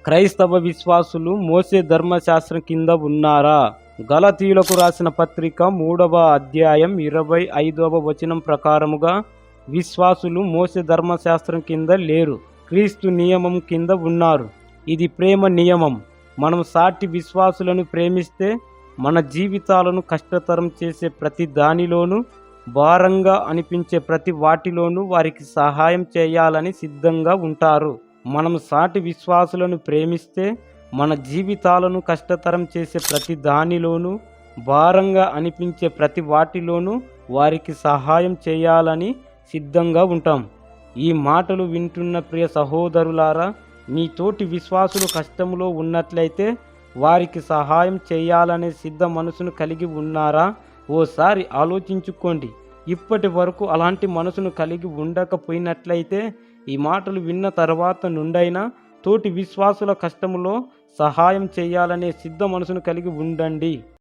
క్రైస్తవ విశ్వాసులు మోసే ధర్మశాస్త్రం కింద ఉన్నారా? గలతీయులకు రాసిన పత్రిక 3వ అధ్యాయం 25వ వచనం ప్రకారముగా విశ్వాసులు మోసే ధర్మశాస్త్రం కింద లేరు, క్రీస్తు నియమం కింద ఉన్నారు. ఇది ప్రేమ నియమం. మనం సాటి విశ్వాసులను ప్రేమిస్తే మన జీవితాలను కష్టతరం చేసే ప్రతి దానిలోనూ, భారంగా అనిపించే ప్రతి వాటిలోనూ వారికి సహాయం చేయాలని సిద్ధంగా ఉంటారు. మనం సాటి విశ్వాసులను ప్రేమిస్తే మన జీవితాలను కష్టతరం చేసే ప్రతి దానిలోనూ, భారంగా అనిపించే ప్రతి వాటిలోనూ వారికి సహాయం చేయాలని సిద్ధంగా ఉంటాం. ఈ మాటలు వింటున్న ప్రియ సహోదరులారా, మీ తోటి విశ్వాసులు కష్టంలో ఉన్నట్లయితే వారికి సహాయం చేయాలనే సిద్ధ మనసును కలిగి ఉన్నారా? ఓసారి ఆలోచించుకోండి. ఇప్పటి వరకు అలాంటి మనసును కలిగి ఉండకపోయినట్లయితే ఈ మాటలు విన్న తర్వాత నుండైనా తోటి విశ్వాసుల కష్టములో సహాయం చేయాలనే సిద్ధ మనసును కలిగి ఉండండి.